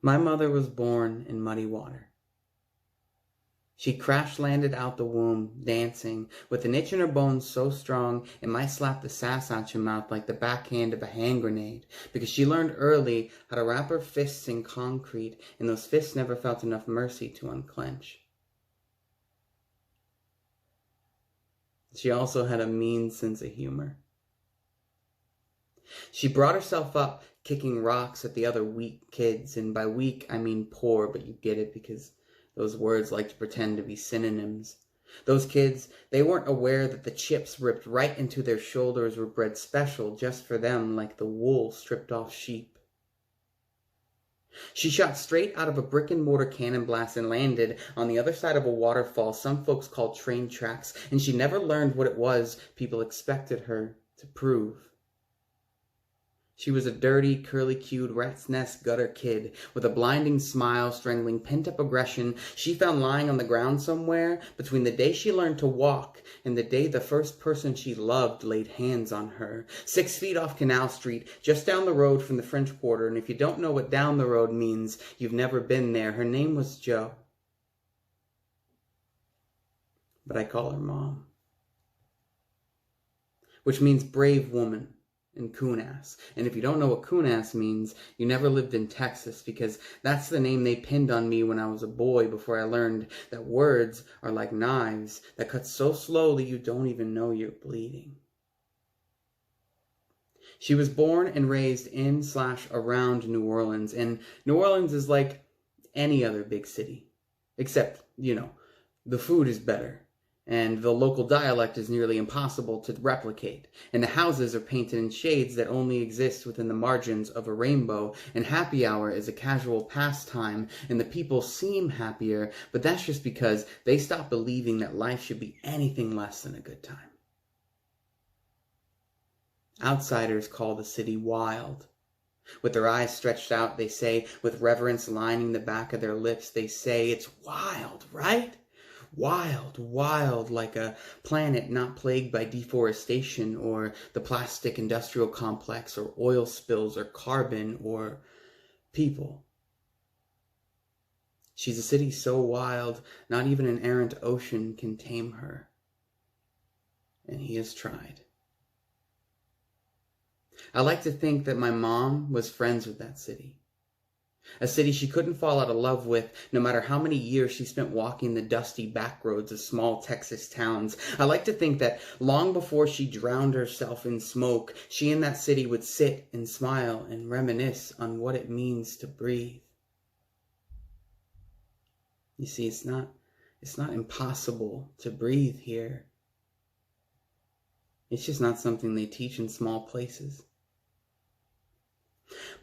My mother was born in muddy water. She crash-landed out the womb, dancing, with an itch in her bones so strong it might slap the sass out your mouth like the backhand of a hand grenade, because she learned early how to wrap her fists in concrete, and those fists never felt enough mercy to unclench. She also had a mean sense of humor. She brought herself up kicking rocks at the other weak kids, and by weak I mean poor, but you get it because those words like to pretend to be synonyms. Those kids, they weren't aware that the chips ripped right into their shoulders were bred special just for them, like the wool stripped off sheep. She shot straight out of a brick-and-mortar cannon blast and landed on the other side of a waterfall some folks called train tracks, and she never learned what it was people expected her to prove. She was a dirty, curly-cued, rat's nest gutter kid with a blinding smile strangling pent-up aggression she found lying on the ground somewhere between the day she learned to walk and the day the first person she loved laid hands on her. 6 feet off Canal Street, just down the road from the French Quarter, and if you don't know what down the road means, you've never been there. Her name was Jo. But I call her Mom. Which means brave woman in coon-ass. And if you don't know what coon-ass means, you never lived in Texas, because that's the name they pinned on me when I was a boy before I learned that words are like knives that cut so slowly you don't even know you're bleeding. She was born and raised in/around New Orleans, and New Orleans is like any other big city. Except, the food is better. And the local dialect is nearly impossible to replicate, and the houses are painted in shades that only exist within the margins of a rainbow, and happy hour is a casual pastime, and the people seem happier, but that's just because they stop believing that life should be anything less than a good time. Outsiders call the city wild. With their eyes stretched out, they say, with reverence lining the back of their lips, they say, "It's wild, right? Wild, wild, like a planet not plagued by deforestation or the plastic industrial complex or oil spills or carbon or people." She's a city so wild, not even an errant ocean can tame her. And he has tried. I like to think that my mom was friends with that city. A city she couldn't fall out of love with, no matter how many years she spent walking the dusty back roads of small Texas towns. I like to think that long before she drowned herself in smoke, she and that city would sit and smile and reminisce on what it means to breathe. You see, it's not impossible to breathe here. It's just not something they teach in small places.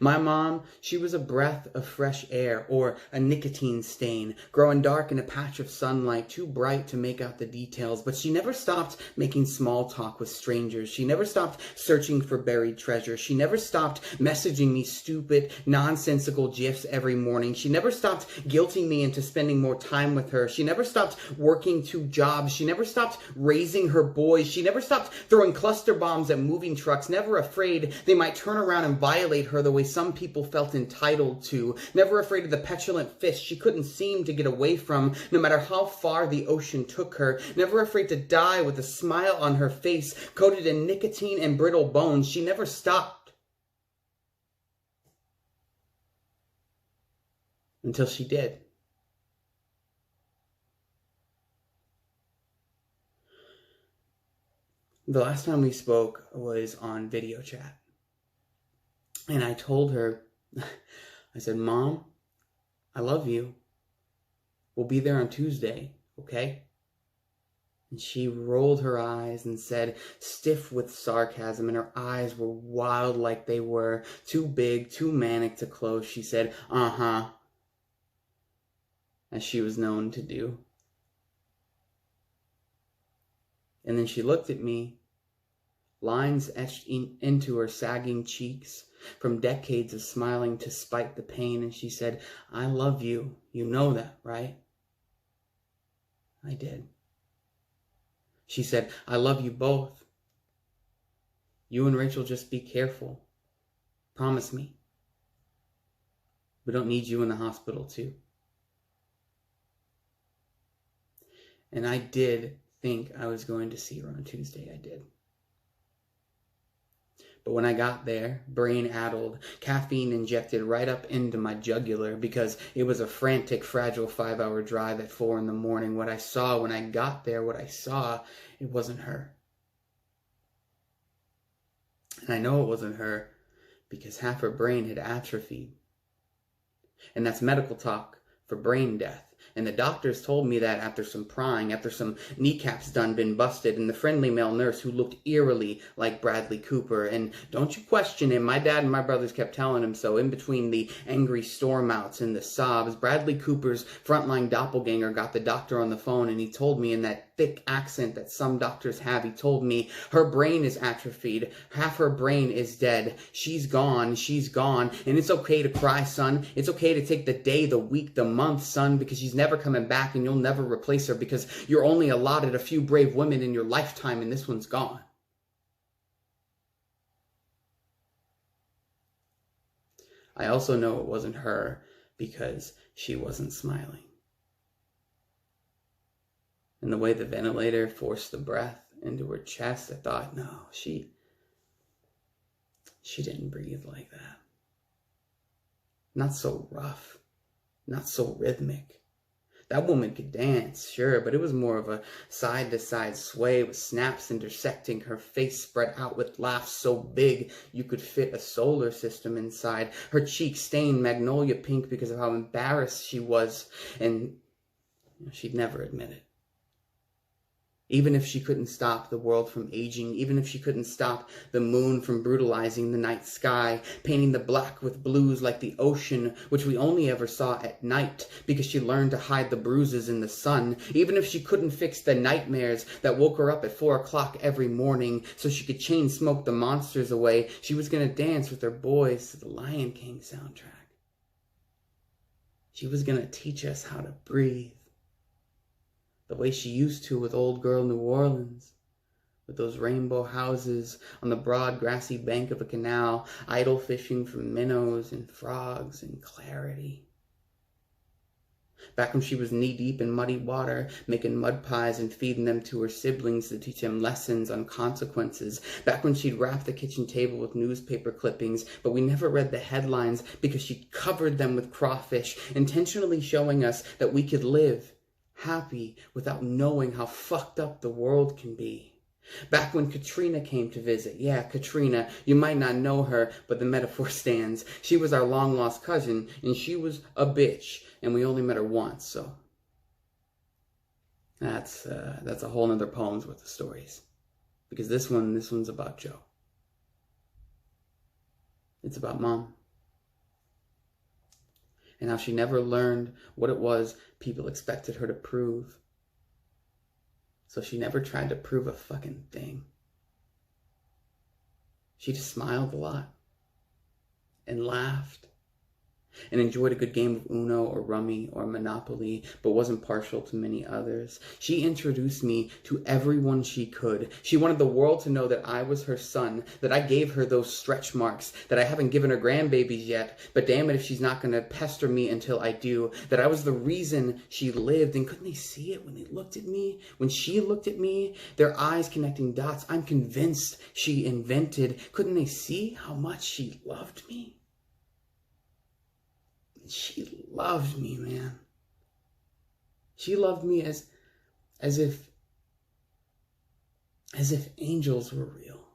My mom, she was a breath of fresh air, or a nicotine stain, growing dark in a patch of sunlight too bright to make out the details, but she never stopped making small talk with strangers. She never stopped searching for buried treasure. She never stopped messaging me stupid, nonsensical gifs every morning. She never stopped guilting me into spending more time with her. She never stopped working 2 jobs. She never stopped raising her boys. She never stopped throwing cluster bombs at moving trucks, never afraid they might turn around and violate her the way some people felt entitled to, never afraid of the petulant fist she couldn't seem to get away from, no matter how far the ocean took her, never afraid to die with a smile on her face, coated in nicotine and brittle bones. She never stopped. Until she did. The last time we spoke was on video chat. And I told her, I said, "Mom, I love you. We'll be there on Tuesday, okay?" And she rolled her eyes and said, stiff with sarcasm, and her eyes were wild like they were too big, too manic to close. She said, "Uh-huh," as she was known to do. And then she looked at me, lines etched into her sagging cheeks from decades of smiling to spite the pain, and she said, "I love you. You know that, right?" I did. She said, "I love you both. You and Rachel just be careful. Promise me." We don't need you in the hospital too. And I did think I was going to see her on Tuesday. I did. But when I got there, brain-addled, caffeine injected right up into my jugular because it was a frantic, fragile 5-hour drive at 4 in the morning. What I saw when I got there, it wasn't her. And I know it wasn't her because half her brain had atrophied. And that's medical talk for brain death. And the doctors told me that after some prying, after some kneecaps been busted, and the friendly male nurse who looked eerily like Bradley Cooper. And don't you question him, my dad and my brothers kept telling him so. In between the angry storm outs and the sobs, Bradley Cooper's frontline doppelganger got the doctor on the phone, and he told me in that thick accent that some doctors have, he told me, her brain is atrophied, half her brain is dead, she's gone, and it's okay to cry, son, it's okay to take the day, the week, the month, son, because she's never coming back and you'll never replace her because you're only allotted a few brave women in your lifetime and this one's gone. I also know it wasn't her because she wasn't smiling. And the way the ventilator forced the breath into her chest, I thought, no, she didn't breathe like that. Not so rough, not so rhythmic. That woman could dance, sure, but it was more of a side-to-side sway with snaps intersecting, her face spread out with laughs so big you could fit a solar system inside, her cheeks stained magnolia pink because of how embarrassed she was, and she'd never admit it. Even if she couldn't stop the world from aging, even if she couldn't stop the moon from brutalizing the night sky, painting the black with blues like the ocean, which we only ever saw at night because she learned to hide the bruises in the sun, even if she couldn't fix the nightmares that woke her up at 4 o'clock every morning so she could chain smoke the monsters away, she was going to dance with her boys to the Lion King soundtrack. She was going to teach us how to breathe. The way she used to with old girl New Orleans, with those rainbow houses on the broad grassy bank of a canal, idle fishing for minnows and frogs and clarity. Back when she was knee-deep in muddy water, making mud pies and feeding them to her siblings to teach them lessons on consequences. Back when she'd wrap the kitchen table with newspaper clippings, but we never read the headlines because she covered them with crawfish, intentionally showing us that we could live happy without knowing how fucked up the world can be. Back when Katrina came to visit. Yeah, Katrina. You might not know her, but the metaphor stands. She was our long-lost cousin, and she was a bitch, and we only met her once, so that's a whole nother poem's worth of stories. Because this one's about Joe. It's about Mom. And how she never learned what it was people expected her to prove. So she never tried to prove a fucking thing. She just smiled a lot and laughed and enjoyed a good game of Uno or Rummy or Monopoly, but wasn't partial to many others. She introduced me to everyone she could. She wanted the world to know that I was her son, that I gave her those stretch marks, that I haven't given her grandbabies yet, but damn it if she's not going to pester me until I do, that I was the reason she lived. And couldn't they see it when they looked at me? When she looked at me, their eyes connecting dots, I'm convinced she invented. Couldn't they see how much she loved me? She loved me, man. She loved me as if angels were real.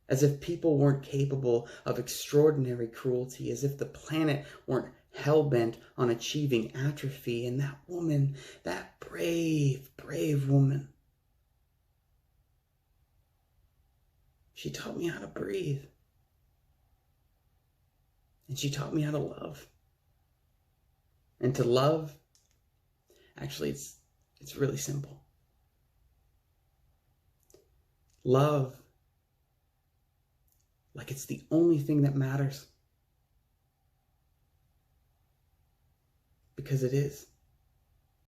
As if people weren't capable of extraordinary cruelty. As if the planet weren't hell-bent on achieving atrophy. And that woman, that brave, brave woman, she taught me how to breathe. And she taught me how to love. And to love, actually, it's really simple. Love like it's the only thing that matters. Because it is.